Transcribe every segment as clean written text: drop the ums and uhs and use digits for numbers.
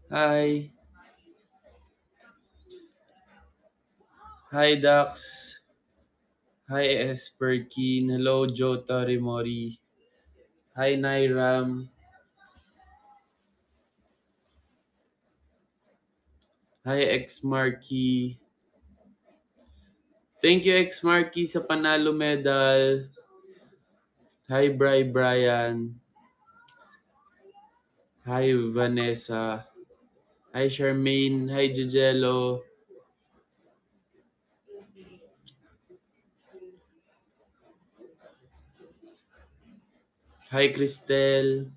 Hi. Hi, Dax. Hi, Esperkin. Hello, Jota Rimori. Hi, Nairam. Hi, X Marky. Thank you, X Marky, sa panalo medal. Hi, Brian. Hi, Vanessa. Hi, Charmaine. Hi, Jejelo. Hi, Cristel.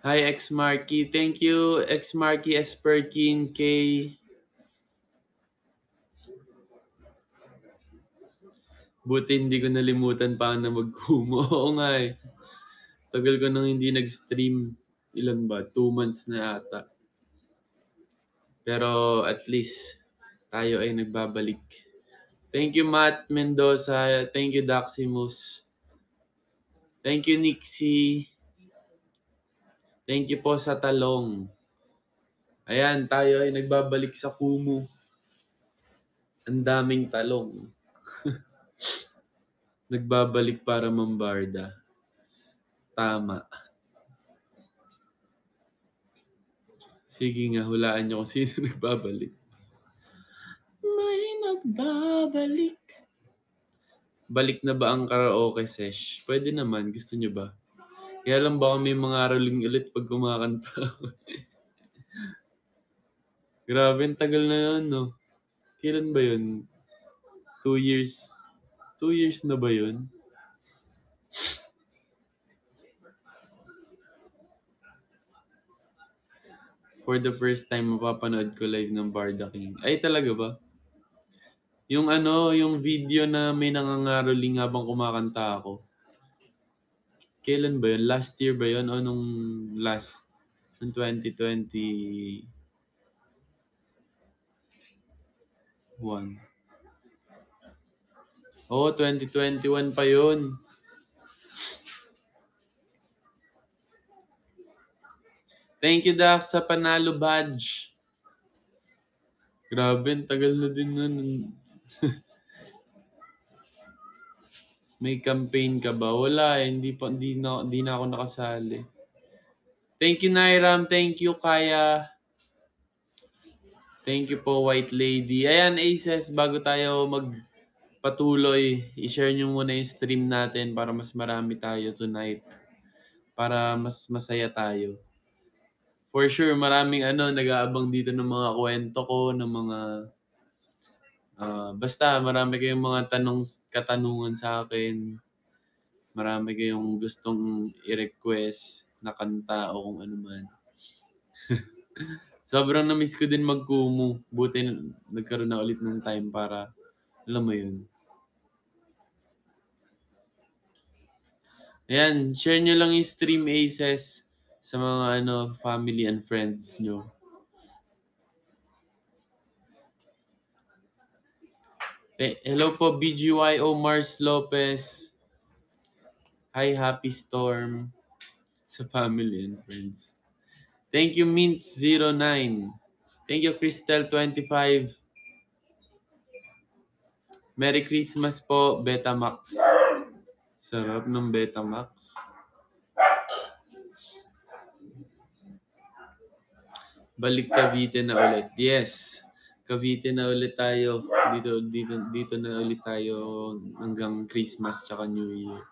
Hi, X Marky. Thank you, X Marky, Esperkin, K. Buti hindi ko nalimutan paano mag-kumo. Oo nga eh. Tagal ko nang hindi nag-stream. Ilan ba? 2 months na ata. Pero at least tayo ay nagbabalik. Thank you, Matt Mendoza. Thank you, Daximus. Thank you, Nixie. Thank you po sa talong. Ayan, tayo ay nagbabalik sa Kumu. Ang daming talong. Nagbabalik para mambarda. Tama. Sige nga, hulaan nyo kung sino nagbabalik. May nagbabalik. Balik na ba ang karaoke sesh? Pwede naman. Gusto nyo ba? Kaya lang baka may mga araling ulit pag kumakanta. Grabe, ang tagal na yun, no? Kailan ba yun? 2 years. 2 years na ba yun? For the first time, mapapanood ko live ng Barda King. Ay, talaga ba? Yung yung video na may nangangaroling habang kumakanta ako. Kailan ba yun? Last year ba yun? O nung last? Nung 2021? Oo, 2021 pa yun. Thank you, Dax, sa panalo badge. Grabe, ang tagal na din nun. May campaign ka ba? Wala eh. Hindi na ako nakasali. Thank you, Nairam. Thank you, Kaya. Thank you po, White Lady. Ayan, Aces, bago tayo magpatuloy, i-share nyo muna yung stream natin para mas marami tayo tonight. Para mas masaya tayo. For sure, maraming nag-aabang dito ng mga kwento ko, ng mga basta marami kayong mga katanungan sa akin. Marami kayong gustong i-request na kanta o kung ano man. Sobrang na-miss ko din mag-Kumu. Buti nagkaroon na ulit ng time para, alam mo yun. Ayan, share nyo lang yung stream Aces sa mga family and friends nyo. Hello po, BGYO Mars Lopez. Hi, Happy Storm sa family and friends. Thank you, Mint09. Thank you, Crystal25. Merry Christmas po, Betamax. Sarap ng Betamax. Balik Cavite na ulit. Yes. Cavite na ulit tayo. Dito na ulit tayo hanggang Christmas tsaka New Year.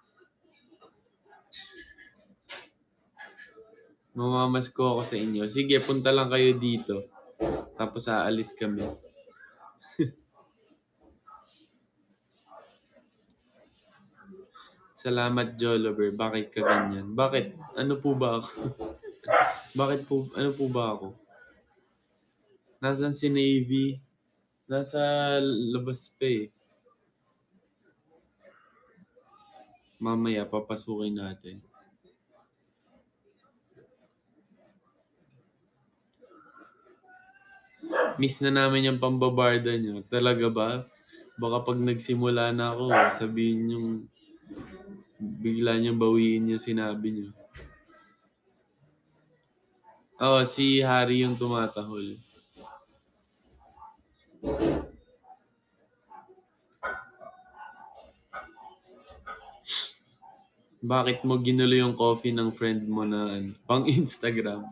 Mamamasko ako sa inyo. Sige, punta lang kayo dito. Tapos aalis kami. Salamat, Jolover. Bakit ka ganyan? Bakit? Ano po ba ako? Ano po ba ako? Nasaan si Navy? Nasa labas pa eh. Mamaya, papasukin natin. Miss na namin yung pambabarda nyo. Talaga ba? Baka pag nagsimula na ako, sabihin yung bigla niyong bawiin yung sinabi niyo. Oo, si Harry yung tumatahol. Bakit mo ginulo yung coffee ng friend mo na pang Instagram?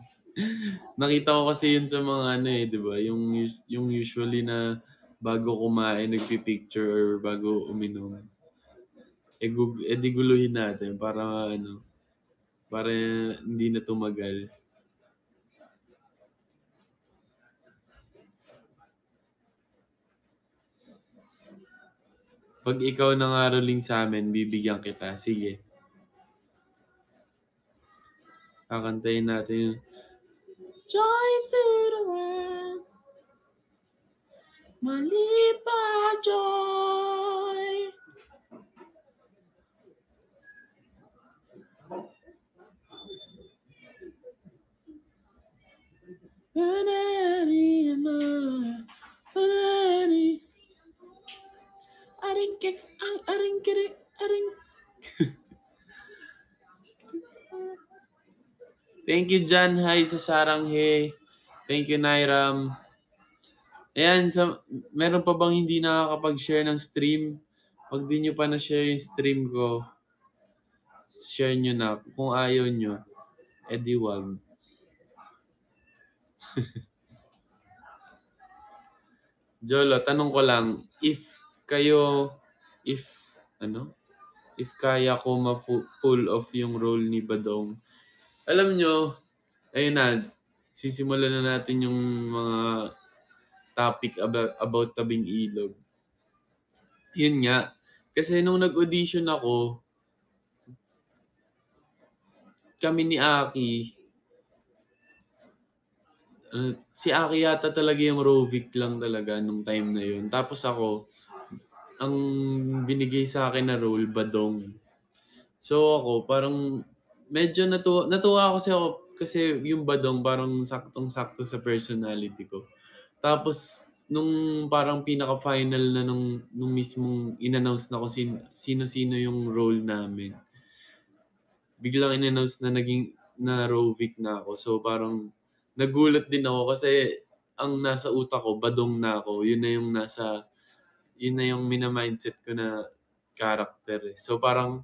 Nakita ko kasi yun sa mga ano eh, 'di ba? Yung usually na bago kumain nagpi-picture or bago uminom. Di guluhin natin para ano, para hindi na tumagal. Pag ikaw nangaroling sa amin, bibigyan kita. Sige, kakantayin natin yung Joy to the world, malipa joy. Aring kek, aring kere, aring. Thank you, John. Hi sa Saranghe. Thank you, Nairam. Ayan, meron pa bang hindi nakakapag-share ng stream? Pag di nyo pa na-share yung stream ko, share nyo na. Kung ayaw nyo, edi wag. Jolo, tanong ko lang, kayo, if, ano? If kaya ko ma-pull off yung role ni Badong. Alam nyo, ayun na, sisimulan na natin yung mga topic about tabing ilog. Yun nga, kasi nung nag-audition ako, kami ni Aki, si Aki yata talaga yung Rovic lang talaga nung time na yun. Tapos ako, ang binigay sa akin na role, Badong. So ako, parang medyo natuwa kasi yung Badong parang saktong-sakto sa personality ko. Tapos, nung parang pinaka-final na nung mismong in-announce na kung sino-sino yung role namin, biglang in-announce na naging na Rovic na ako. So parang nagulat din ako kasi ang nasa utak ko, Badong na ako. Yun na yung mina-mindset ko na character eh. So parang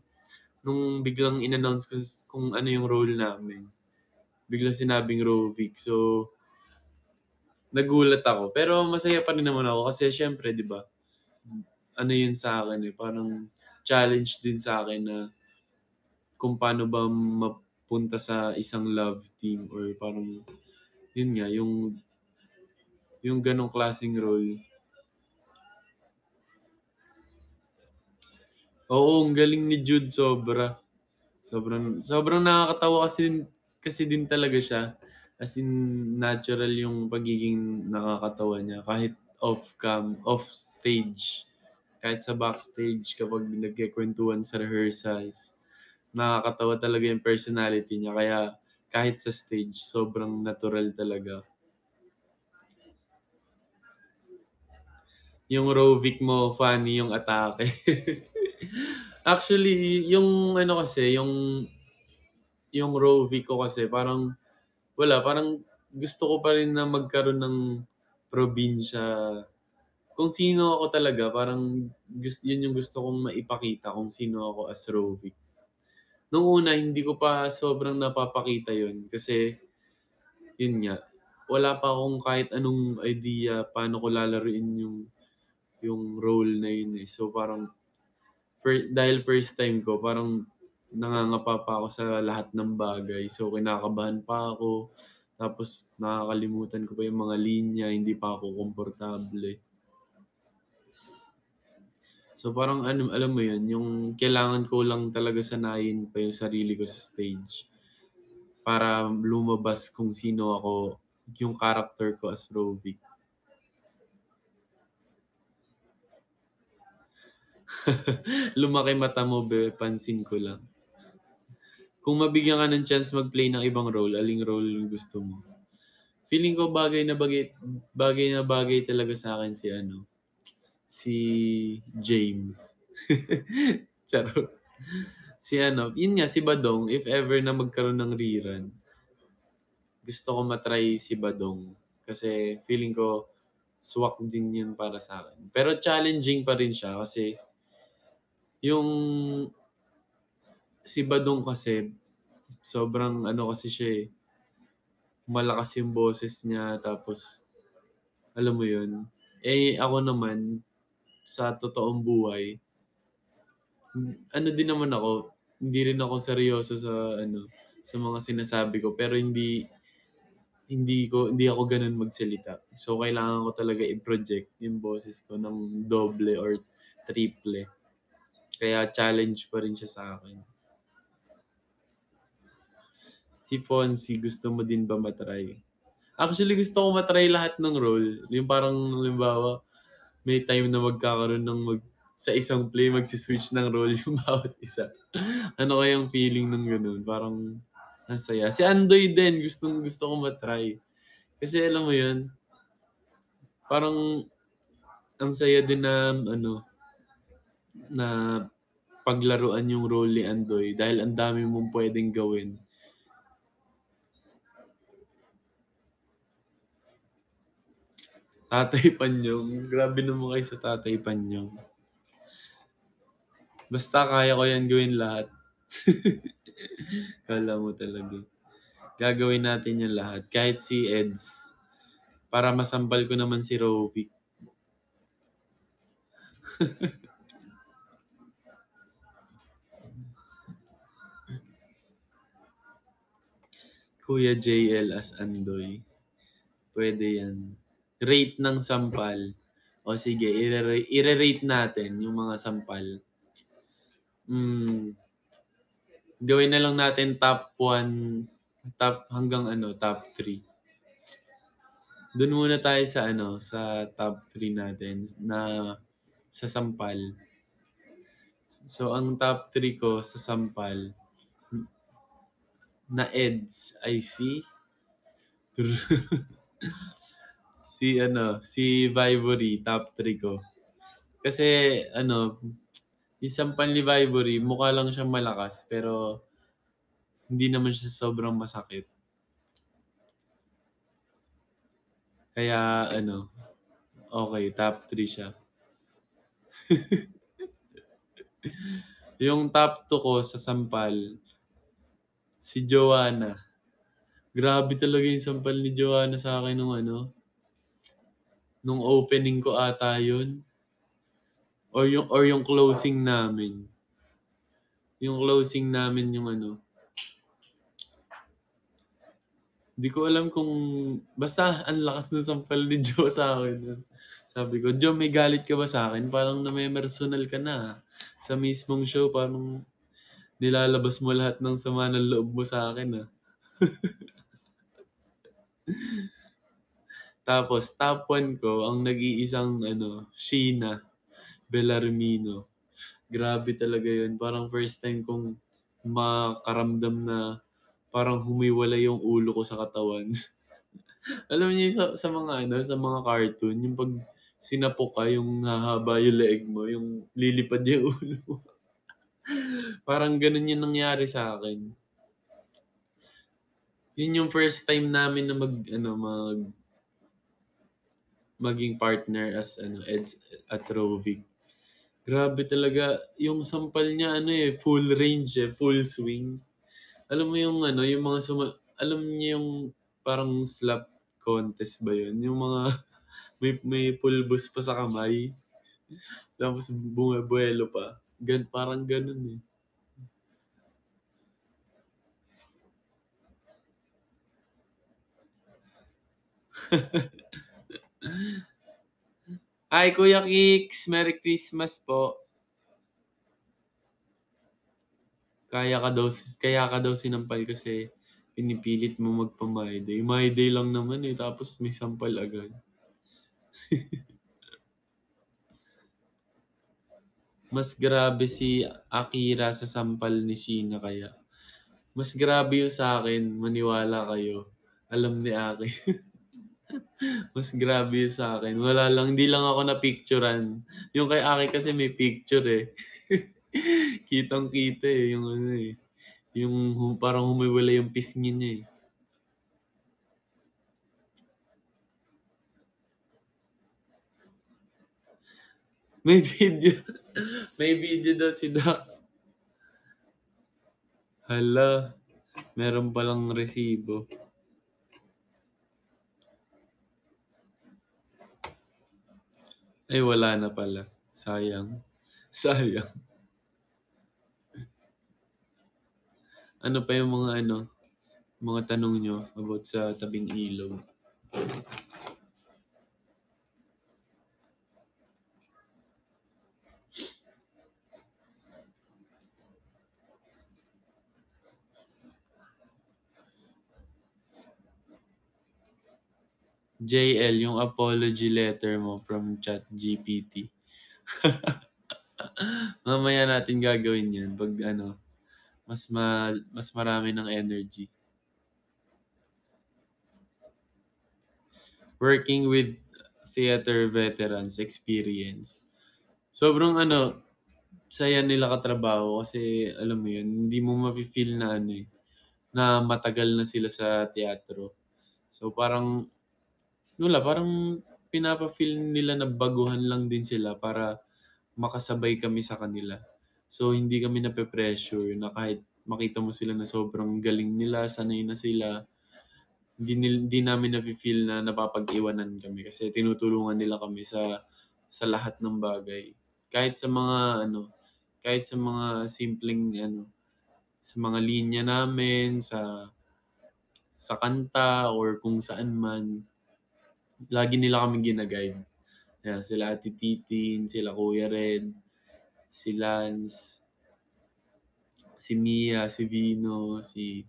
nung biglang in-announce ko kung ano yung role namin, biglang sinabing Rovic. So nagulat ako. Pero masaya pa rin naman ako kasi syempre, di ba, ano yun sa akin eh, parang challenge din sa akin na kung paano ba mapunta sa isang love team or parang yun nga, yung ganong klaseng role. Oo, ang galing ni Jude sobra. Sobrang nakakatawa kasi din talaga siya. As in, natural yung pagiging nakakatawa niya. Kahit off stage. Kahit sa backstage, kapag nagkikwentuhan sa rehearsals. Nakakatawa talaga yung personality niya. Kaya kahit sa stage, sobrang natural talaga. Yung Rovic mo, funny yung atake. Actually, yung Rovic ko kasi parang parang gusto ko pa rin na magkaroon ng probinsya. Kung sino ako talaga, parang yun yung gusto kong maipakita kung sino ako as Rovic. Nung una, hindi ko pa sobrang napapakita yun kasi yun nga, wala pa akong kahit anong idea paano ko lalaruin yung role na yun eh. So parang dahil first time ko, parang nangangapa pa ako sa lahat ng bagay. So, kinakabahan pa ako. Tapos, nakakalimutan ko pa yung mga linya. Hindi pa ako komportable. So, parang alam mo yun, yung kailangan ko lang talaga sanayin pa yung sarili ko sa stage para lumabas kung sino ako, yung character ko as Rovic. Lumaki mata mo, be. Pansin ko lang. Kung mabigyan ka ng chance mag-play ng ibang role, aling role yung gusto mo? Feeling ko bagay na bagay talaga sa akin si James. Charot. Yun nga, si Badong, if ever na magkaroon ng rerun, gusto ko matry si Badong. Kasi feeling ko swak din yun para sa akin. Pero challenging pa rin siya kasi yung si Badong kasi sobrang ano kasi siya eh, malakas yung boses niya tapos alam mo yun. Eh ako naman sa totoong buhay, ano din naman ako, hindi rin ako seryoso sa ano sa mga sinasabi ko pero hindi ako ganoon magsalita. So kailangan ko talaga i-project yung boses ko ng doble or triple. Kaya challenge pa rin siya sa akin. Si Fonzie, gusto mo din ba matry? Actually, gusto ko matry lahat ng role. Yung parang, halimbawa, may time na magkakaroon ng sa isang play, magsiswitch ng role yung bawat isa. Ano kayang feeling ng ganun? Parang, ang saya. Si Andoy din, gusto ko matry. Kasi alam mo yun, parang, ang saya din na, ano, na paglaruan yung role ni Andoy dahil ang dami mong pwedeng gawin. Tatay Panyong. Grabe naman kayo sa Tatay Panyong. Basta kaya ko yan gawin lahat. Kala mo talaga. Gagawin natin yung lahat. Kahit si Eds. Para masampal ko naman si Rovic. Kuya JL as Andoy. Pwede yan. Rate ng sampal. O sige, i-rate natin yung mga sampal. Gawin na lang natin top 1, top hanggang top 3. Doon muna tayo sa sa top 3 natin na sa sampal. So ang top 3 ko sa sampal na Eds ay si Vivory, top 3 ko. Kasi yung sampal ni Vivory, mukha lang siyang malakas pero hindi naman siya sobrang masakit. Kaya okay, top 3 siya. Yung top 2 ko sa sampal, si Joanna. Grabe talaga yung sampal ni Joanna sa akin nung opening ko ata yun. Or yung closing namin. Yung closing namin yung Hindi ko alam kung basta ang lakas ng sampal ni Jo sa akin. Sabi ko, Jo, may galit ka ba sa akin? Parang namemersonal ka na. Sa mismong show, parang nilalabas mo lahat ng sama ng loob mo sa akin. Tapos, top 1 ko, ang nag-iisang Sheena Bellarmino. Grabe talaga yun. Parang first time kong makaramdam na parang humiwalay yung ulo ko sa katawan. Alam niyo sa mga sa mga cartoon, yung pag sinapok ka, yung hahaba yung leeg mo, yung lilipad yung ulo mo. Parang ganun yung nangyari sa akin. Yun yung first time namin na maging partner as Eds at Rovic. Grabe talaga yung sampal niya full range full swing. Alam mo yung yung mga alam niyo yung parang slap contest ba yun? Yung mga may pulbos pa sa kamay. Tapos bumabuelo pa. Parang ganun eh. Hi, Kuya Kicks! Merry Christmas po. Kaya ka daw sinampal kasi pinipilit mo magpa-My Day. My Day lang naman tapos may sampal agad. Mas grabe si Akira sa sampal ni Sheena kaya. Mas grabe yung sa akin, maniwala kayo. Alam ni Aki. Mas grabe yung sa akin. Wala lang, hindi lang ako na-picturean. Yung kay Aki kasi may picture eh. Kitang-kita yung parang humiwala yung pisngi niya eh. May video. May video daw si Dax. Hala, meron palang resibo. Ay, wala na pala. Sayang. Sayang. Ano pa yung mga tanong nyo about sa tabing ilog? JL, yung apology letter mo from ChatGPT. Mamaya natin gagawin yan pag mas marami ng energy. Working with theater veterans experience. Sobrang saya nila katrabaho kasi alam mo yun, hindi mo mafe-feel na na matagal na sila sa teatro. So parang pinapa-feel nila na baguhan lang din sila para makasabay kami sa kanila. So hindi kami nape-pressure na kahit makita mo sila na sobrang galing nila, sanay na sila, hindi namin nafe-feel na napapag-iwanan kami kasi tinutulungan nila kami sa lahat ng bagay. Kahit sa mga kahit sa mga simpleng sa mga linya namin, sa kanta or kung saan man, lagi nila kami gina-guide. Yan, sila Ate Titin, sila Kuya Red, si Lance, si Mia, si Vino, si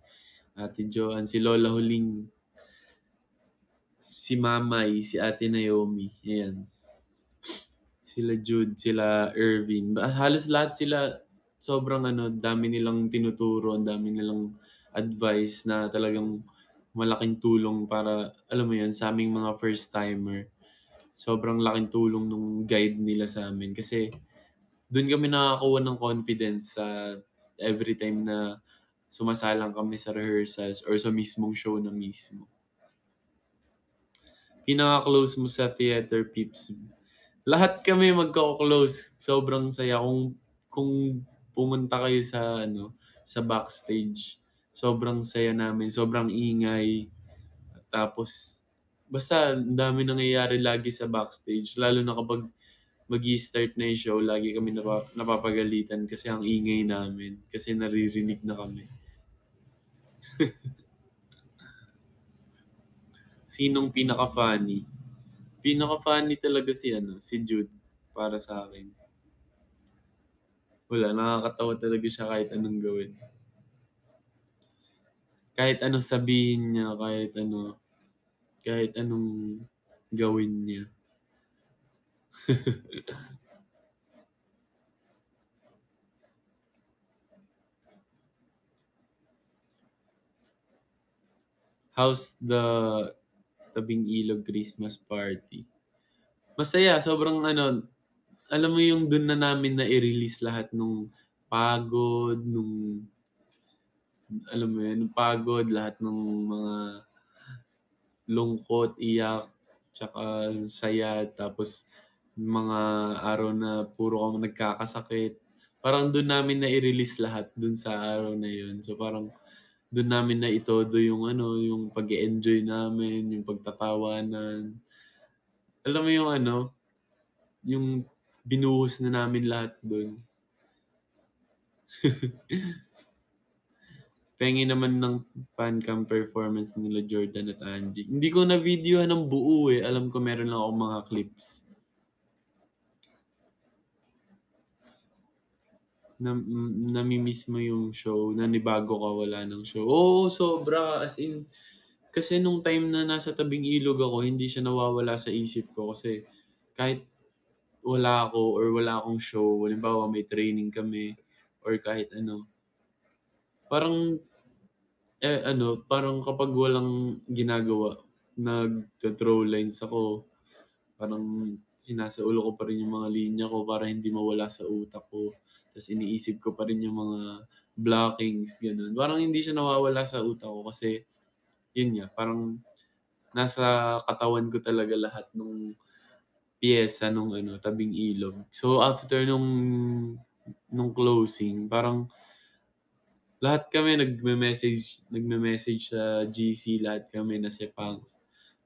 Ate Joan, si Lola Huling, si Mamay, si Ate Naomi. Ayan. Sila Jude, sila Irvin. Halos lahat sila sobrang dami nilang tinuturo, ang dami nilang advice na talagang malaking tulong para, alam mo yan, sa aming mga first timer. Sobrang laking tulong nung guide nila sa amin kasi doon kami nakakuha ng confidence sa every time na sumasalang kami sa rehearsals or sa mismong show na mismo. Pinaka-close mo sa theater peeps? Lahat kami magko-close. Sobrang saya kung pumunta kayo sa backstage. Sobrang saya namin, sobrang ingay. Tapos basta ang dami nangyayari lagi sa backstage lalo na kapag magi-start na yung show, lagi kami napapagalitan kasi ang ingay namin kasi naririnig na kami. Sinong pinaka-funny? Pinaka-funny talaga si Jude para sa akin. Wala, nakakatawa talaga siya kahit anong gawin. Kahit anong sabihin niya, kahit anong gawin niya. How's the Tabing Ilog Christmas party? Masaya, sobrang alam mo yung dun na namin na i-release lahat nung pagod, alam mo yun, nung pagod, lahat ng mga lungkot, iyak, tsaka saya, tapos mga araw na puro kami nagkakasakit. Parang dun namin na i-release lahat dun sa araw na yun. So parang dun namin na itodo yung yung pag-enjoy namin, yung pagtatawanan. Alam mo yung yung binuhos na namin lahat dun. Pengi naman ng fan cam performance nila Jordan at Angie. Hindi ko na videohan ng buo eh. Alam ko meron lang ako mga clips. Namimiss mo yung show, nanibago ka, wala ng show. Oo, sobra. As in, kasi nung time na nasa tabing ilog ako, hindi siya nawawala sa isip ko kasi kahit wala ako or wala akong show, halimbawa may training kami or kahit parang parang kapag walang ginagawa, nag-throw lines ako, parang sinasaulo ko pa rin yung mga linya ko para hindi mawala sa utak ko. Tapos iniisip ko pa rin yung mga blockings, ganun. Parang hindi siya nawawala sa utak ko kasi, yun nga, parang nasa katawan ko talaga lahat piyesa nung ano, Tabing Ilog. So after nung closing, parang lahat kami nagme-message sa GC, lahat kami na Sepangs.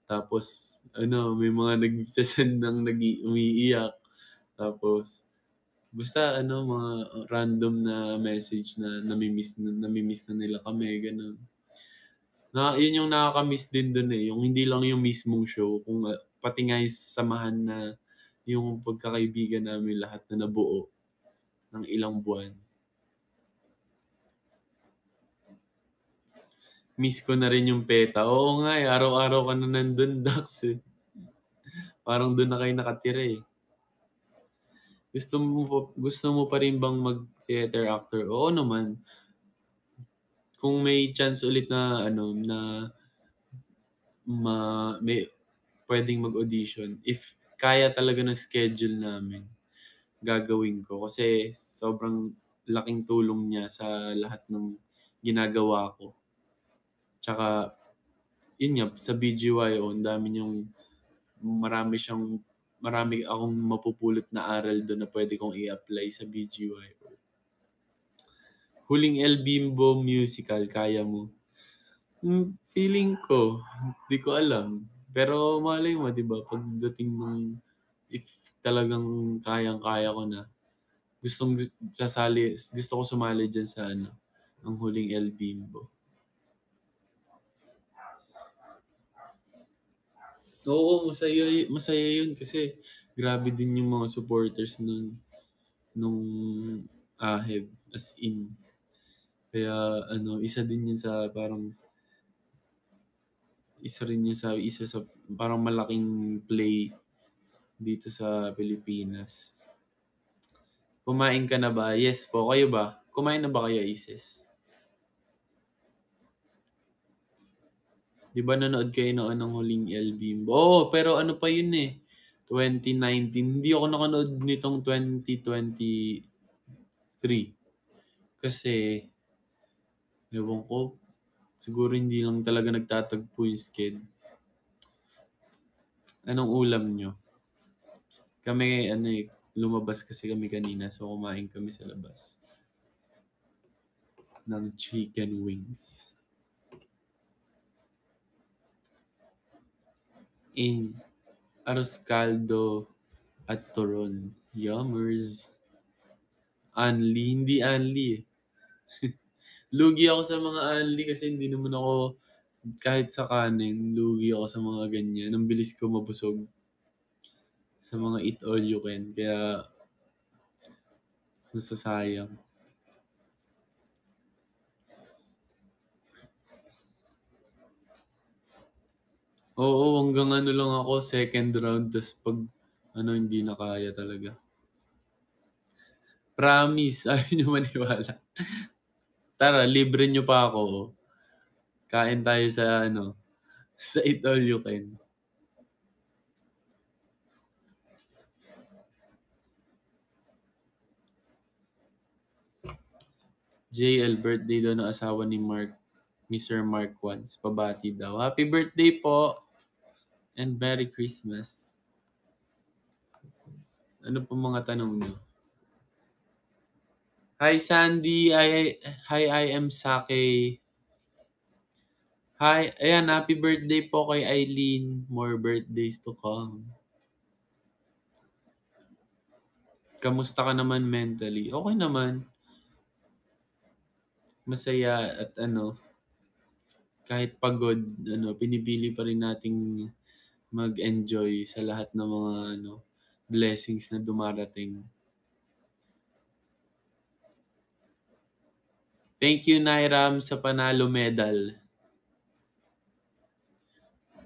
Tapos ano, may mga nagse-send ng umiiyak. Tapos basta ano, mga random na message na namimiss na nila kami, gano'n. Yun yung nakaka-miss din dun eh, yung hindi lang yung mismong show, kung pati nga yung samahan na yung pagkakaibigan namin lahat na nabuo ng ilang buwan. Miss ko na rin yung PETA. Oo nga eh, araw-araw ka na nandun, Dax eh. Parang dun na kayo nakatira eh. Gusto mo pa rin bang mag-theater actor? Oo naman. Kung may chance ulit na ano na may pwedeng mag-audition, if kaya talaga ng schedule namin, gagawin ko kasi sobrang laking tulong niya sa lahat ng ginagawa ko. Tsaka yun nga sa BGYO, ang dami niyang marami akong mapupulot na aral doon na pwede kong i-apply sa BGYO. Huling El Bimbo musical, kaya mo? Feeling ko, di ko alam. Pero malay mo, di ba, pagdating if talagang kayang-kaya ko na, gusto ko sumali dyan sa ang huling El Bimbo. Oo, masaya yun kasi grabe din yung mga supporters nung Aheb, as in. Kaya isa din yun sa parang isa sa parang malaking play dito sa Pilipinas. Kumain ka na ba? Yes po. Kayo ba? Kumain na ba kayo, Isis? Di ba nanood kayo noon ng huling El Bimbo? Oo, pero ano pa yun eh. 2019. Hindi ako nakanood nitong 2023. Kasi, ewan ko, siguro hindi lang talaga nagtatagpo yung sked. Anong ulam nyo? Kami, lumabas kasi kami kanina, so kumain kami sa labas ng chicken wings. In arroz caldo at turon. Yummers. Hindi Anli eh. Lugi ako sa mga Anli kasi hindi naman ako kahit sa kanin, lugi ako sa mga ganyan. Ang bilis ko mabusog sa mga eat all you can. Kaya nasasayang. Oo, hanggang lang ako, second round. Tapos pag hindi na kaya talaga. Promise, ayaw nyo maniwala. Tara, libre nyo pa ako. Kain tayo sa sa eat all you can. JL, birthday daw ng asawa ni Mr. Mark once. Pabati daw. Happy birthday po! And Merry Christmas. Ano po mga tanong niyo? Hi Sandy, hi I am Sake. Hi, ayan, happy birthday po kay Eileen. More birthdays to come. Kamusta ka naman mentally? Okay naman. Masaya at kahit pagod, pinipili pa rin nating mag-enjoy sa lahat ng mga blessings na dumarating. Thank you, Nairam, sa panalo medal.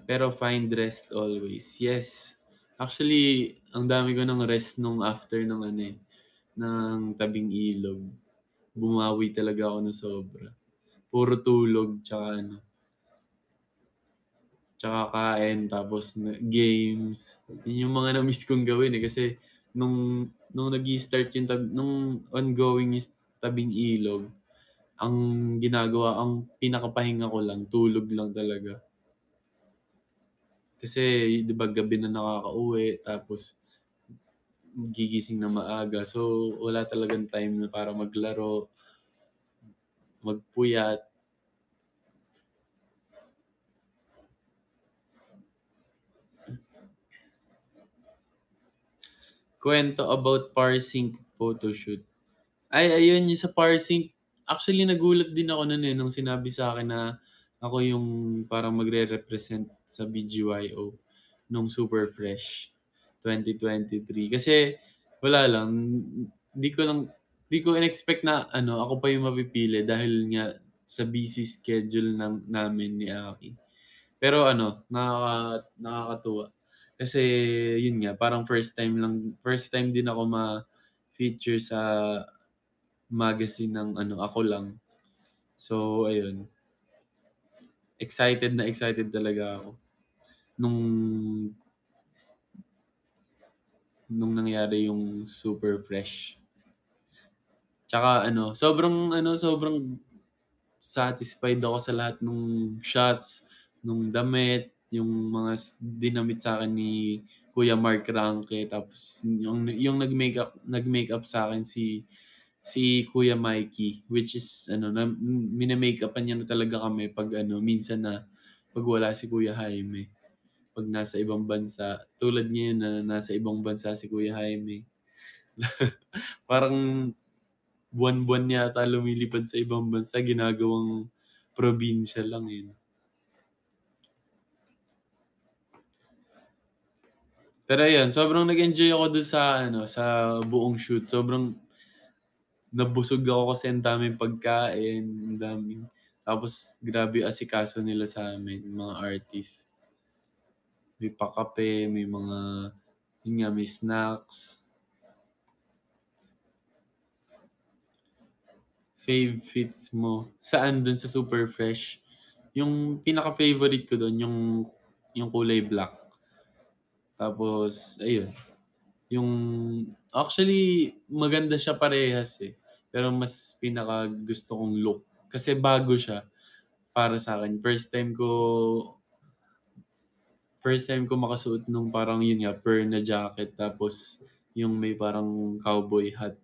Pero find rest always. Yes. Actually, ang dami ko ng rest nung after ng Tabing Ilog. Bumawi talaga ako ng sobra. Puro tulog, tsaka kain, tapos games. Yun yung mga na-miss kong gawin eh. Kasi nung nag-i-start nung ongoing yung Tabing Ilog, ang ginagawa, ang pinakapahinga ko lang, tulog lang talaga. Kasi 'di ba gabi na nakakauwi tapos gigising na maaga. So, wala talagang time na para maglaro, magpuyat. Kwento about parsing photoshoot. Ay, ayun yung sa parsing, actually nagulat din ako nun, nung sinabi sa akin na ako yung parang magre-represent sa BGYO nung Super Fresh 2023. Kasi wala lang, di ko lang di ko in-expect na ano, ako pa yung mapipili dahil nga sa busy schedule namin ni Aki. Pero ano, nakakatuwa. Kasi yun nga, parang first time din ako ma-feature sa magazine ng ano, ako lang. So, ayun. Excited talaga ako nung nung nangyari yung Super Fresh. Tsaka sobrang satisfied ako sa lahat nung shots, nung damit, yung mga dinamit sa akin ni Kuya Mark Ranke, tapos yung nag-makeup sa akin si Kuya Mikey, which is mina-makeupan niya na talaga kami pag minsan na pag wala si Kuya Jaime, pag nasa ibang bansa. Tulad ngayon na nasa ibang bansa si Kuya Jaime. Parang buwan-buwan yata lumilipad sa ibang bansa, ginagawang probinsya lang yun. Pero ayun, sobrang nag-enjoy ako dun sa buong shoot. Sobrang nabusog ako kasi ang daming pagkain, ang daming tapos grabe yung asikaso nila sa amin, mga artist. May pakape, may mga yun nga, may snacks. Fave fits mo. Saan dun sa Super Fresh? Yung pinaka-favorite ko dun, yung kulay black. Tapos, ayun. Yung, actually, maganda siya parehas eh. Pero mas pinaka gusto kong look. Kasi bago siya para sa akin. First time ko makasuot nung parang yun nga, fur na jacket. Tapos, yung may parang cowboy hat.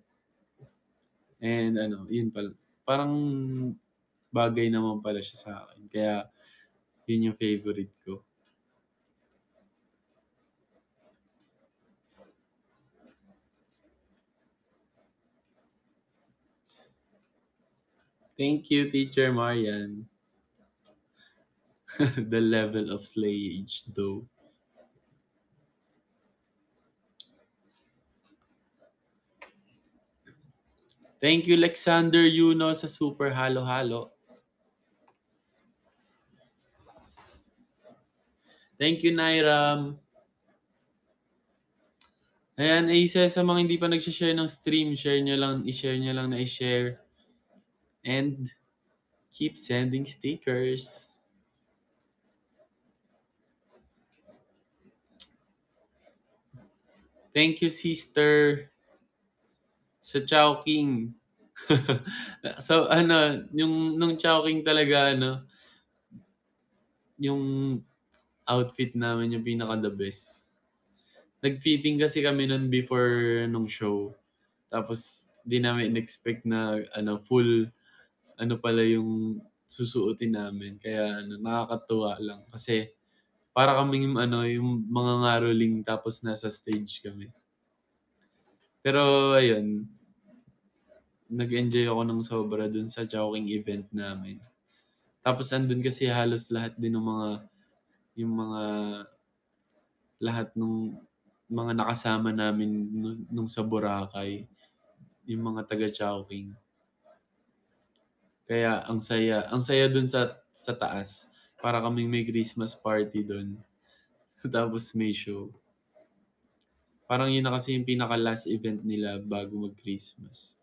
And yun pala. Parang bagay naman pala siya sa akin. Kaya, yun yung favorite ko. Thank you, Teacher Marian. The level of slayage, though. Thank you, Alexander Yuno, sa Super Halo Halo. Thank you, Nairam. Ayan, isa sa mga hindi pa nag-share ng stream, i-share nyo lang na i-share. And keep sending stickers. Thank you, sister, sa Chowking. So, nung Chowking talaga, yung outfit namin yung pinaka the best. Nag-fitting kasi kami nun before nung show. Tapos, di namin in-expect na full pala yung susuotin namin. Kaya nakakatuwa lang. Kasi para kaming yung mga ngaroling tapos nasa stage kami. Pero ayun, nag-enjoy ako ng sobra dun sa Chowking event namin. Tapos andun kasi halos lahat din ng yung mga lahat ng mga nakasama namin nung sa Boracay, yung mga taga Chowking. Kaya ang saya dun sa taas. Para kaming may Christmas party dun. Tapos may show. Parang yun na kasi yung pinaka last event nila bago mag-Christmas.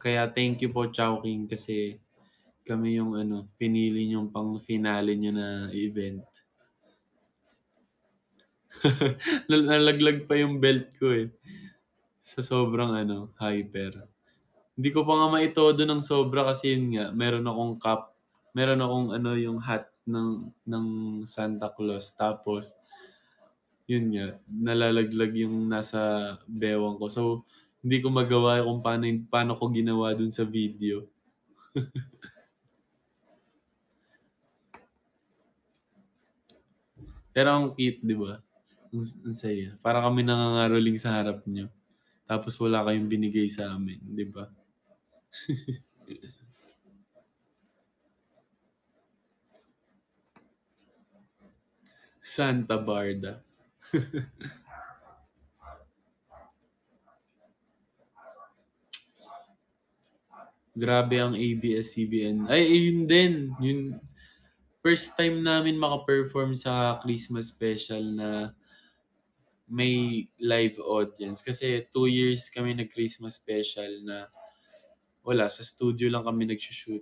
Kaya thank you po Chowking kasi kami yung pinili yung pang finale nyo na event. Nalaglag pa yung belt ko eh. Sa sobrang hyper. Hindi ko pa nga maitodo ng sobra kasi yun nga, meron akong cap, meron akong yung hat ng Santa Claus. Tapos, yun nga, nalalaglag yung nasa bewang ko. So, hindi ko magawa kung paano ko ginawa dun sa video. Pero ang cute, di ba? Ang saya. Para kami nangangaroling sa harap nyo. Tapos wala kayong binigay sa amin, di ba? Santa Barda. Grabe ang ABS-CBN. Ay, yun din. Yun, first time namin maka-perform sa Christmas special na may live audience. Kasi 2 years kami nag-Christmas special na wala, sa studio lang kami nag-shoot.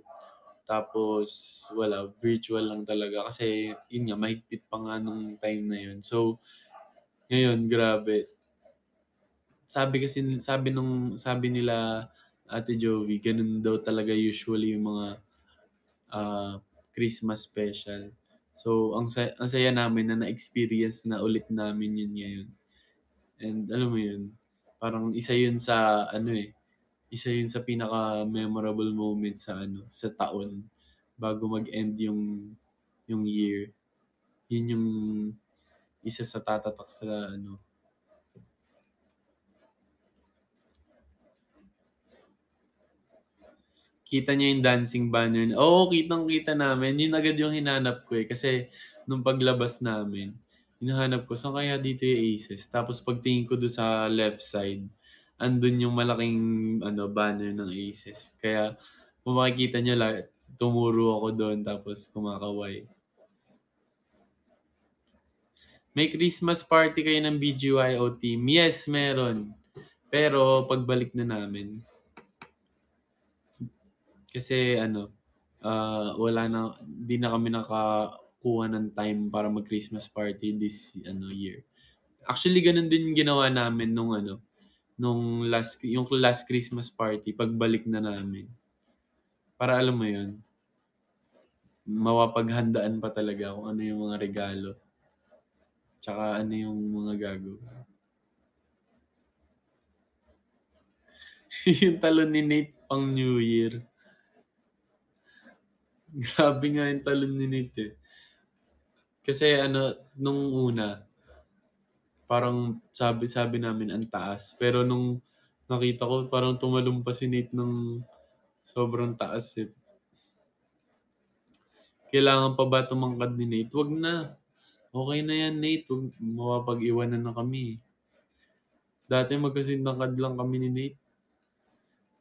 Tapos, wala, virtual lang talaga. Kasi, yun nga, mahigpit pa nga nung time na yun. So, ngayon, grabe. Sabi nila Ate Joey, ganun daw talaga usually yung mga ah, Christmas special. So, ang saya namin na na-experience na ulit namin yun ngayon. And alam mo yun, parang isa yun sa pinaka-memorable moment sa taon bago mag-end yung year. Yun yung isa sa tatatak sa Kita niyo yung dancing banner. Oo, kitang-kita namin. Yun agad yung hinanap ko eh. Kasi nung paglabas namin, hinahanap ko, saan kaya dito yung Aces? Tapos pagtingin ko doon sa left side, andun yung malaking banner ng Aces. Kaya kung makikita niyo, tumuro ako doon tapos kumakaway. May Christmas party kayo ng BGYO team? Yes, meron. Pero pagbalik na namin, kasi wala na, di na kami nakakuha ng time para mag-Christmas party this year. Actually, ganun din yung ginawa namin yung last Christmas party, pagbalik na namin. Para alam mo yun, mawapaghandaan pa talaga kung ano yung mga regalo. Tsaka ano yung mga gagawin. Yung talon ni Nate pang New Year. Grabe nga yung talon ni Nate eh. Kasi nung una, parang sabi namin ang taas. Pero nung nakita ko, parang tumalon pa si Nate ng sobrang taas eh. Kailangan pa ba tumangkad ni Nate? Wag na. Okay na yan, Nate. Wag, mapapag-iwanan na kami. Dati magkasintangkad lang kami ni Nate.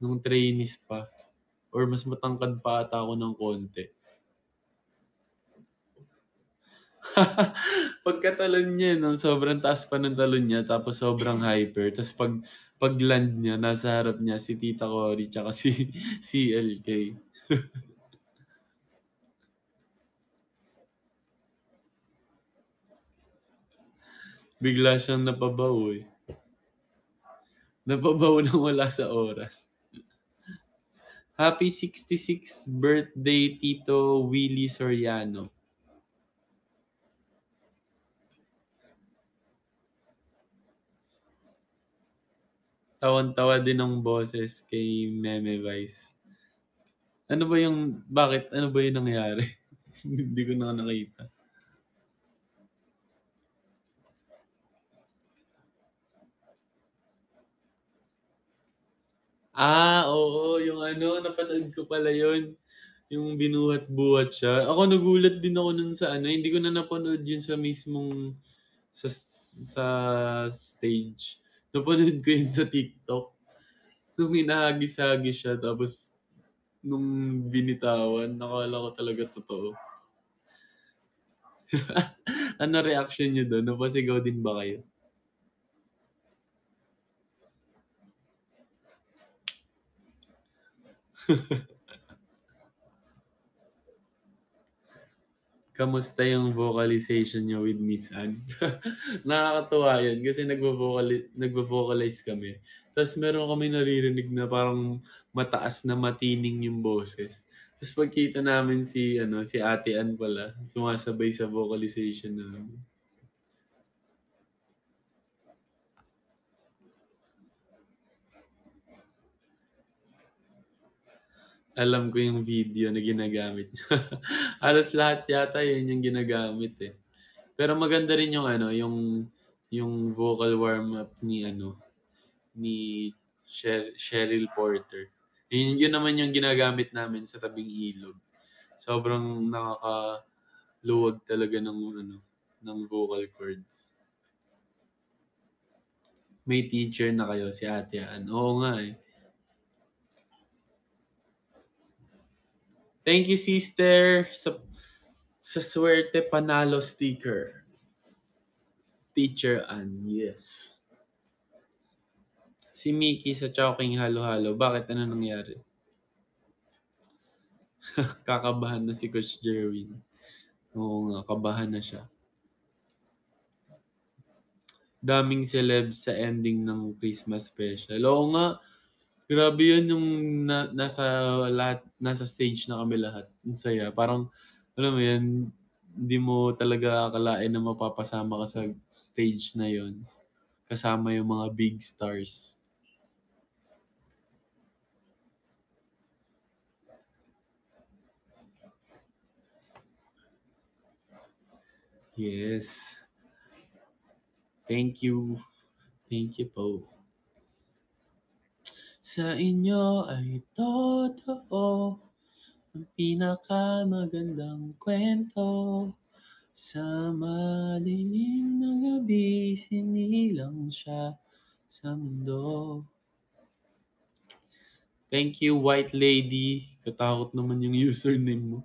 Nung trainees pa. Or mas matangkad pa ata ako ng konti. Pagkatalon niya, no, sobrang taas pa ng talon niya, tapos sobrang hyper. Tapos pag land niya, nasa harap niya si Tita Cory tsaka si LK. Bigla siyang napabaw eh. Napabaw nang wala sa oras. Happy 66th birthday, Tito Willie Soriano. Tawan-tawa din ang boses kay Meme Vice. Bakit? Ano ba yung nangyari? Hindi ko na nakita. Oo, yung napanood ko pala yun. Yung binuhat-buhat siya. Ako nagulat din ako nun sa hindi ko na napanood yun sa mismong sa stage. Napanood ko yun sa TikTok. Nung hinahagis-hagis siya, tapos nung binitawan, nakala ko talaga totoo. Ano reaction niyo doon? Napasigaw din ba kayo? Kamusta yung vocalization niyo with Miss Anne? Nakakatuwa yun kasi nagvo-vocalize kami. Tapos meron kami naririnig na parang mataas na matining yung boses. Tapos pagkita namin si Ate Ann pala, sumasabay sa vocalization namin. Alam ko yung video na ginagamit niya. Halos lahat yata yun yung ginagamit eh. Pero maganda rin yung yung vocal warm-up ni Cheryl Porter. Yun naman yung ginagamit namin sa tabing ilog. Sobrang nakakaluwag talaga ng vocal cords. May teacher na kayo, si Ate Ann. Oo nga eh. Thank you, sister, sa swerte panalo sticker. Teacher Ann, yes. Si Mickey sa Chowking Halo-Halo, bakit ano nangyari? Kakabahan na si Coach Jerwin. Oo nga, kabahan na siya. Daming celebs sa ending ng Christmas special. Oo nga, grabe yun yung nasa stage na kami lahat. Ang saya. Parang, alam mo yan, hindi mo talaga akalain na mapapasama ka sa stage na yon kasama yung mga big stars. Yes. Thank you. Thank you po. Sa inyo ay totoo ang pinakamagandang kwento. Sa madilim na gabi, sinilang siya sa mundo. Thank you, White Lady. Katakot naman yung username mo.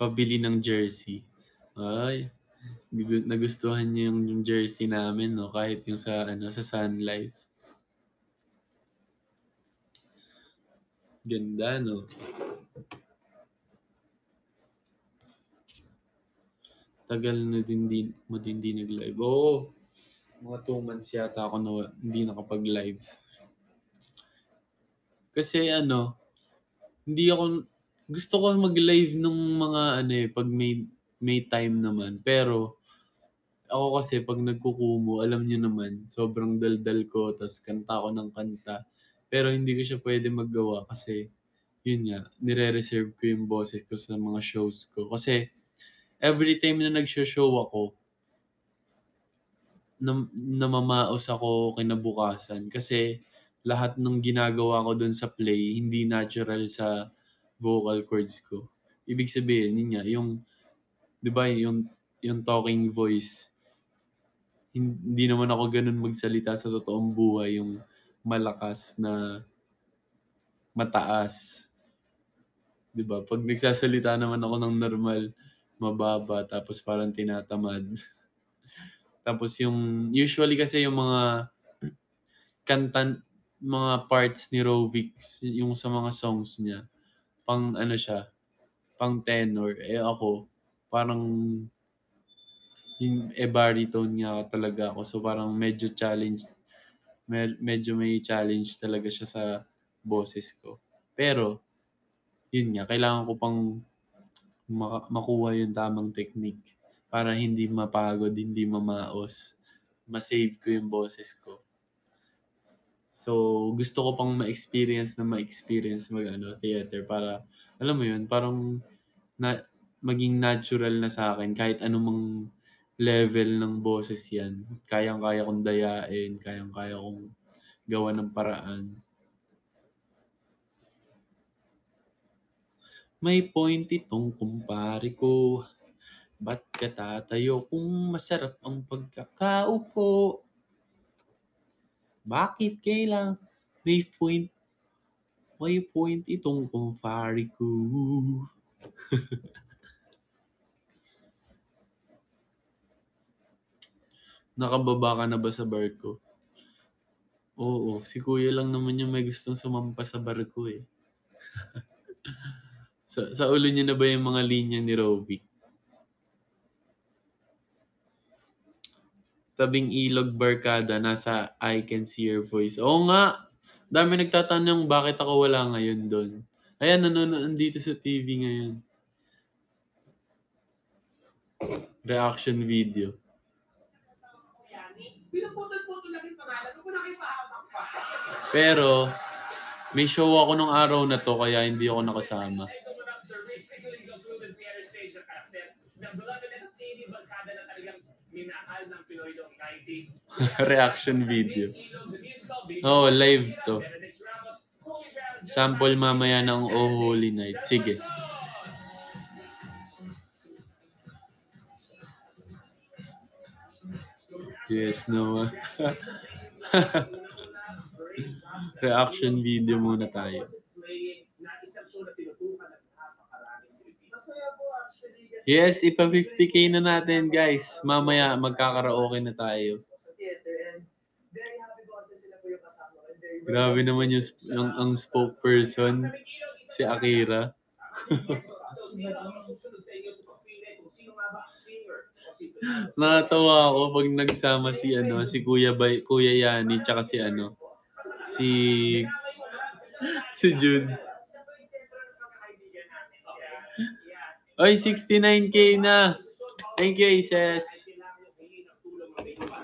Pabili ng jersey. Ay, nagustuhan niyo yung jersey namin, no? Kahit yung sa Sun Life. Ganda, no? Tagal na din di nag-live. Oo, mga 2 months yata ako na hindi nakapag-live. Kasi hindi ako, gusto ko mag-live nung mga pag may time naman. Pero, ako kasi pag nagkukumo, alam niyo naman, sobrang daldal ko, tas kanta ako ng kanta. Pero hindi ko siya pwede maggawa kasi, yun nga, nire-reserve ko yung boses ko sa mga shows ko. Kasi, every time na nag-show ako, namamaos ako kinabukasan. Kasi, lahat ng ginagawa ko dun sa play, hindi natural sa vocal cords ko. Ibig sabihin, yun nga, di ba, yung talking voice, hindi naman ako ganun magsalita sa totoong buhay, yung malakas na mataas. Di ba? Pag nagsasalita naman ako ng normal, mababa, tapos parang tinatamad. Tapos usually kasi yung mga kantan, mga parts ni Rovix, yung sa mga songs niya, pang siya, pang tenor. Ako, parang baritone nga talaga ako. So parang medyo medyo may challenge talaga siya sa boses ko. Pero, yun nga, kailangan ko pang makuha yung tamang technique para hindi mapagod, hindi mamaos. Ma-save ko yung boses ko. So, gusto ko pang ma-experience theater para, alam mo yun, parang maging natural na sa akin kahit anumang level ng boses yan. Kayang-kaya kong dayain, kayang-kaya kong gawa ng paraan. May point itong kumpare ko. Ba't ka tatayo kung masarap ang pagkakaupo? Bakit kailang may point itong kumpare ko? Nakababa ka na ba sa barko? Oo, si kuya lang naman yung may gustong sumampa sa barko eh. Sa ulo niyo na ba yung mga linya ni Rovic? tabing ilog barkada, nasa I Can See Your Voice. Oo nga, dami nagtatanong bakit ako wala ngayon doon. Ayan, nanonood dito sa TV ngayon. Reaction video. Pero, may show ako nung araw na to, kaya hindi ako nakasama. Reaction video. Oh, live to. Sample mamaya ng Oh Holy Night. Sige. Yes, no. Reaction video muna tayo. Yes, ipa 50k na natin, guys. Mamaya magkakaraoke na tayo. Grabe naman yung ang spokesperson, si Akira. Nakatawa ako pag nagsama si Kuya Yani tsaka si Jude. Ay, 69k na. Thank you, Aces.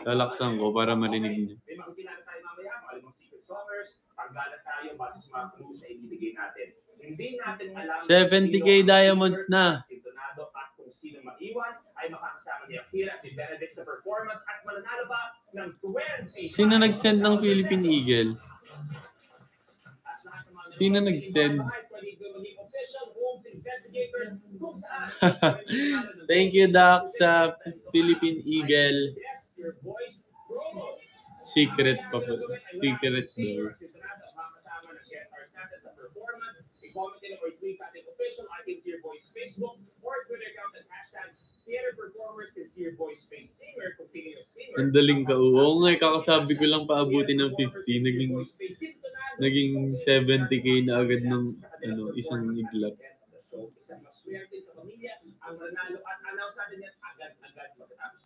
Lalaksan ko para marinig niyo. 70k diamonds na. Sino maiwan ay makakasama ni Akira at ni Benedict sa performance at mananalo ba ng 20. Sino nag-send ng Philippine Eagle? Sino nag-send? Thank you, Doc, sa Philippine Eagle. Secret pa po. Secret door. I-comment nila or tweet sa ating official I Can See Your Voice Facebook or Twitter account at hashtag Theater Performers Can See Your Voice Space Singer kung sino yung singer. Ang daling ka. Oo nga, kakasabi ko lang paabutin ng 50. Naging 70k na agad ng isang iglap.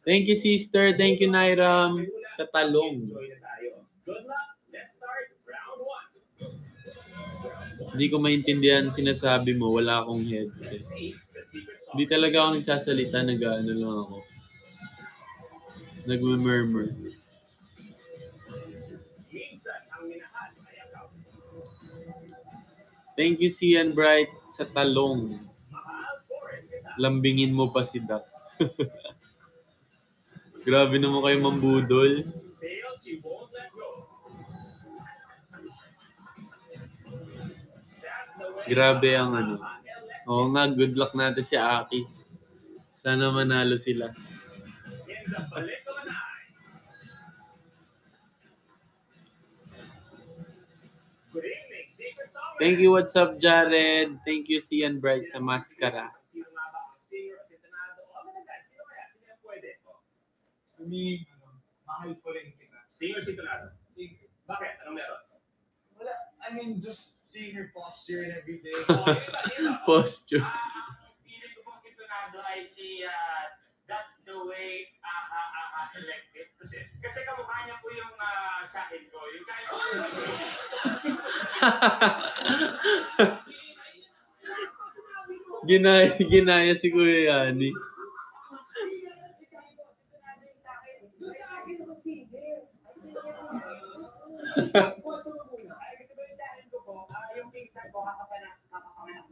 Thank you, sister. Thank you, Nairam, sa talong. Good luck. Let's start round 1. Hindi ko maintindihan sinasabi mo, wala akong headset. Hindi talaga ako nagsasalita, nag-ano lang ako. Nagmumurmur. Thank you, Cian Bright, sa talong. Lambingin mo pa si Dax. Grabe naman kayo mambudol. Grabe ang Oo nga, good luck natin si Aki. Sana manalo sila. Thank you, what's up, Jared? Thank you, Cian Bright, sa maskara. Mahal ko rin kita. Singer si Tonado? Singer. Bakit? Anong meron? Wala, just seeing her posture and everything. Posture. Feeling ko pong si Tonado ay That's the Way, elected. Kasi kamukha niya po yung tsahin ko. Yung tsahin ko. Ginaya si Kuya Yani. Yung pinsan ko, kakapanganak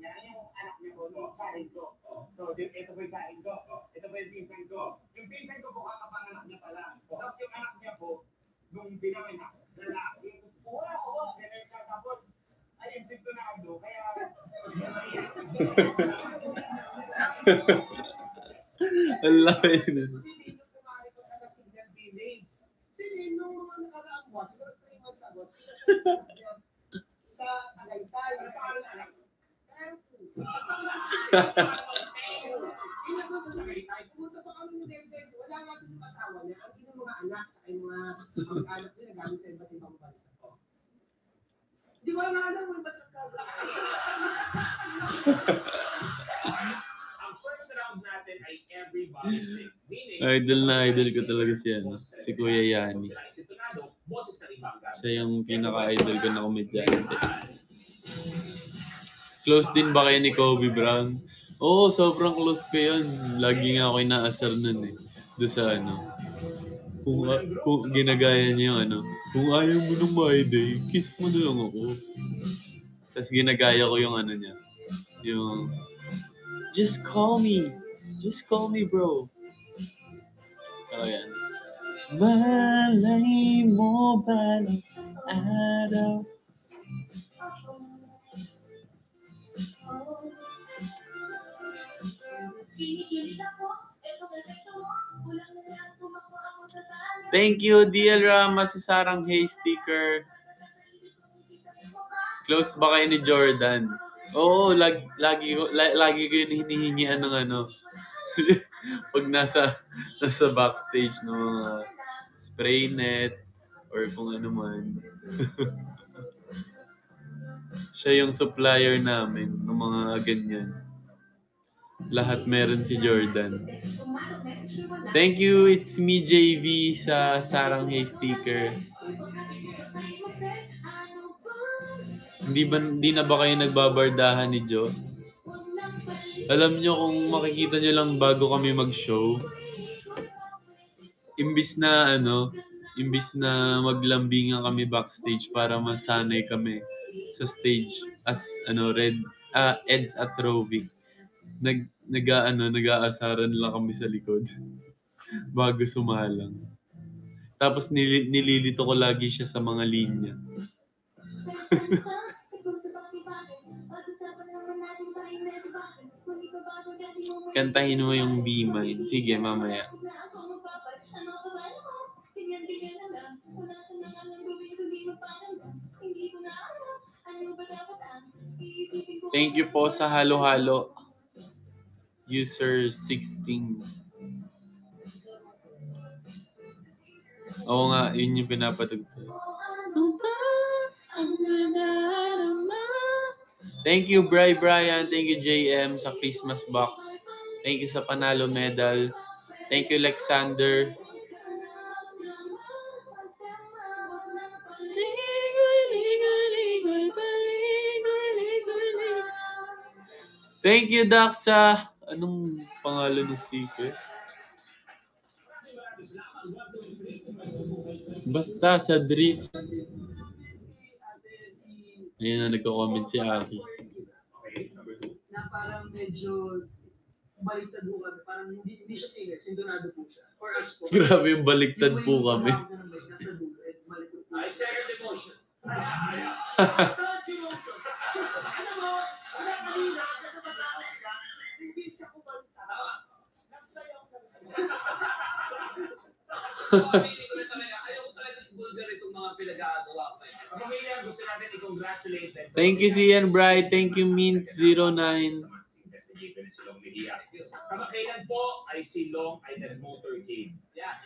niya, yung anak niya po, tsahin ko. So, ito po yung tsahin ko. Ito po yung pinsan ko. Yung pinsan ko po, kakapanganak niya pala. Tapos yung anak niya po, nung pinanganak, lalaki. Tapos, ganun siya. Tapos, ayun si Tonado. Kaya, Allah yun. Kasi nung mga nakaraang buwan, siguro 3 months ago, sa Tagaytay. Inasa sa Tagaytay, pumunta pa kami ng Dede. Wala nga doon yung asawa niya. Ang yung mga anak, tsaka yung mga anak nila, gamit sa iba't ibang bansa. Hindi ko nga alam kung ba't ang first round natin ay everybody sing. Meaning, Idol na idol ko talaga si Kuya Yani. Siya yung pinaka-idol ko na komedyante. Close din ba kayo ni Kobe Brown? Oo, sobrang close ko yun. Lagi nga ako inaasar nun eh. Doon sa kung ginagaya niya yung kung ayaw mo ng my day, kiss mo na lang ako. Tapos ginagaya ko yung niya. Yung, just call me. Just call me, bro. Oh, yan. Malay mo ba ng araw? Thank you, DL Rama, sa Sarang Hay sticker. Close ba kayo ni Jordan? Oo, lagi ko yun hinihingian ng pag nasa backstage ng mga spray net or kung ano man. Siya yung supplier namin ng mga ganyan. Lahat meron si Jordan. Thank you, it's me JV sa Sarang Hay sticker. Hindi na ba kayo nagbabardahan ni Jo? Alam nyo, kung makikita nyo lang bago kami mag-show, imbis na maglambingan kami backstage para masanay kami sa stage as Eds at Rovic. Nag-aasaran lang kami sa likod bago sumalang. Tapos nililito ko lagi siya sa mga linya. Kantahin mo yung Be Mine. Sige, mamaya. Thank you po sa halo-halo. User 16. Oo nga, yun yung pinapatugtog. Thank you, Brian. Thank you, JM, sa Christmas box. Thank you sa panalo medal. Thank you, Alexander. Thank you, Daxa. Anong pangalan ng sticker? Basta sa drift. Ayan na, nagko-comment si Aki. Na parang medyo baliktad po kami. Parang hindi siya singer. Sindonado po siya. For us po. Grabe yung baliktad po kami. Nasa dulo. I share emotion. Third emotion. Alam mo, wala kanina, nasa matao sila, hindi siya kumanta. Nagsayaw ka lang. Pili ko rin talaga. Ayaw ko talaga vulgar itong mga pinag-aagawa ko. Pamilya, gusto natin i-congratulate them. Thank you, Cian Bright. Thank you, Mint09. Kamakailan po ay si Long ay nag-motorcade. Yan.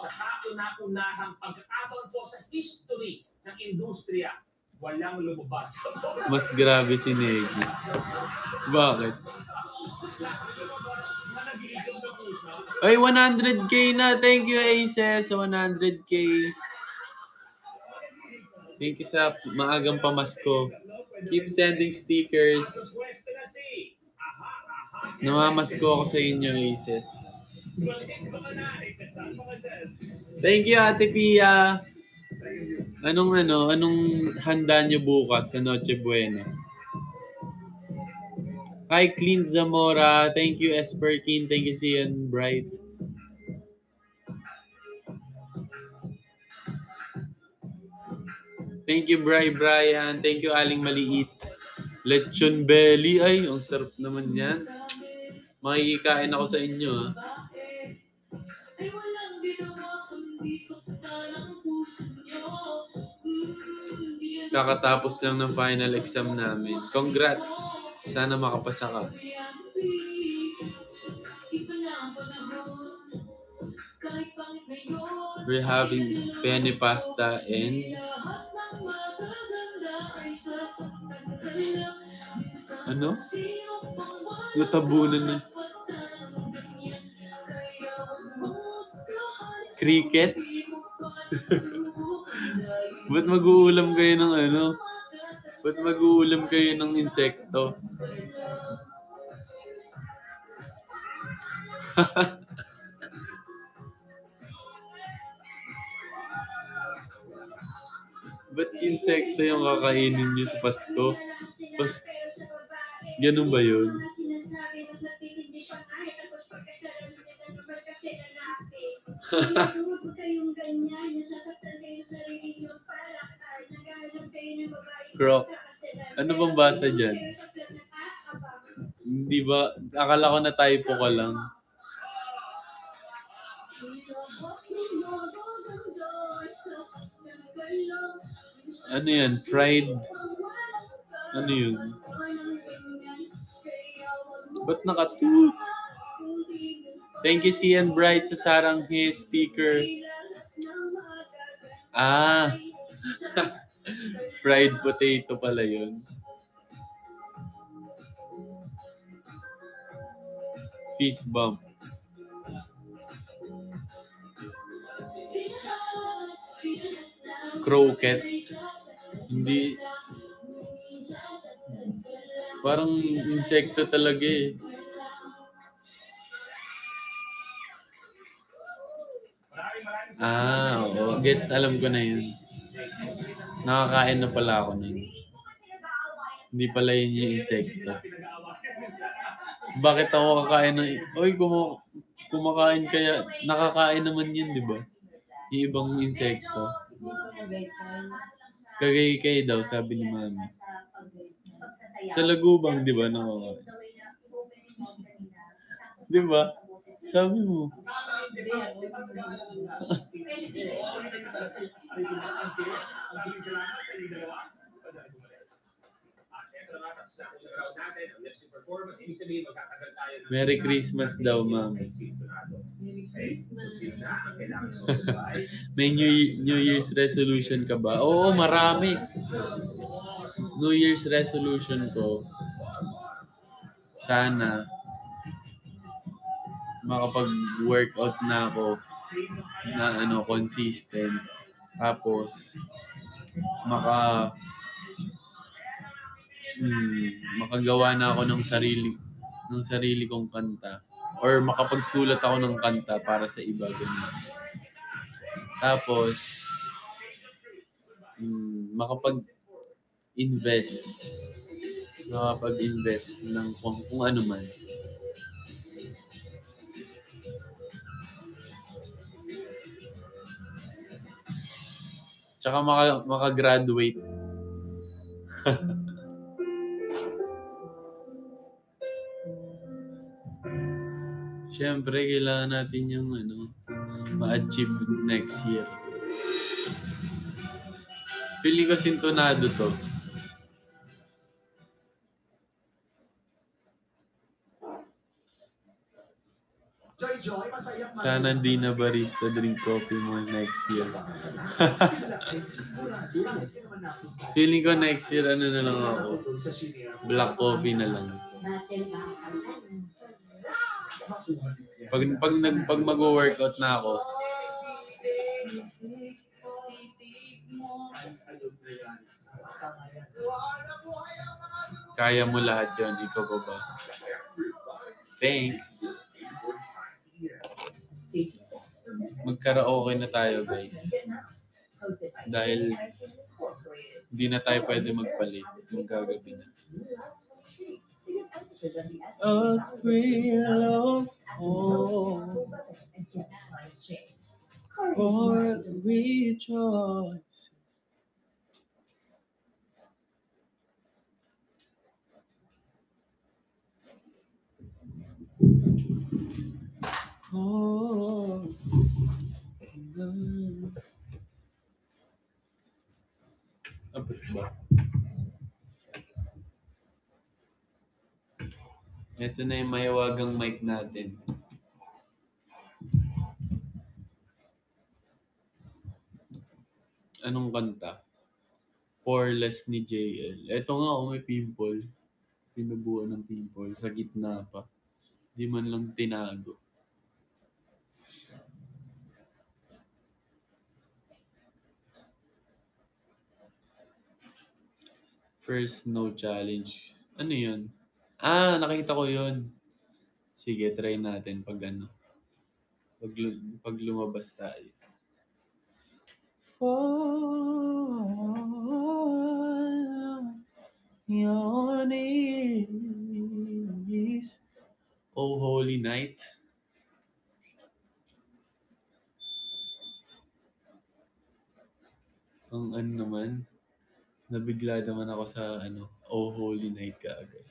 Sa kauna-unahang pagkakataon po sa history ng industriya, walang lumabas. Mas grabe si Negi. Bakit? Ay, 100k na. Thank you, Aces. 100k. Thank you sa maagang pamasko. Keep sending stickers. Namamasko ako sa inyo, Aces. Thank you, Ate Pia. Anong handa nyo bukas sa Noche Buena? Hi, Clint Zamora. Thank you, Esperkin. Thank you, Cian Bright. Thank you, Brian. Thank you, Aling Maliit. Lechon belly. Ay, ang sarap naman yan. Makikikain ako sa inyo. Ha? Kakatapos lang ng final exam namin. Congrats! Sana makapasa ka. We're having penne pasta and Natabunan na. Crickets? Ba't mag-uulam kayo ng ano? Ba't mag-uulam kayo ng insekto? Ba't insekto yung kakainin nyo sa Pasko? Ganun ba yun? Croc. Ano bang basa dyan? Hindi ba? Akala ko na typo ka lang. Ano yan? Fried? Ano yun? Ba't nakatoot? Thank you, Cian Bright, sa sarang his sticker. Ah! Fried potato pala yun. Fist bump. Croquettes. Hindi. Parang insekto talaga eh. Ah, oo. Gets, alam ko na yun. Nakakain na pala ako nun. Hindi pala yun yung insekto. Bakit ako kakain ng... Oy, kumakain kaya... Nakakain naman yun, di ba? Yung ibang insekto. Kagay-kay daw, sabi ni Mami. Sa lagubang, di ba? Nakakain. Di ba? Sabi mo. Merry Christmas daw, Ma'am. May New Year's resolution ka ba? Oo, marami. New Year's resolution ko, sana makapag-workout na ako na consistent. Tapos makagawa na ako ng sarili kong kanta or makapagsulat ako ng kanta para sa iba, ganun. Tapos makapag-invest ng kung ano man. Tsaka makagraduate. Siyempre, kailangan natin yung ma-achieve next year. Feeling ko sintonado to. Sana hindi na barista drink coffee mo next year. Feeling ko next year, na lang ako. Black coffee na lang. Pag mag-workout na ako, kaya mo lahat yun, ikaw pa ba? Thanks. Magkaraoke na tayo, guys. Dahil hindi na tayo pwede magpalit ng gagabi na. A thrill of hope for rejoice. Oh, abot ba? Ito na yung mayawagang mic natin. Anong kanta? Poreless ni JL. Ito nga, may pimple. Pinubuan ng pimple. Sa gitna pa. Di man lang tinago. First no challenge. Ano yun? Nakita ko yun. Sige, try natin pag pag lumabas tayo. Fall on your knees, oh holy night. Ang naman, nabigla naman ako sa oh holy night kaagad.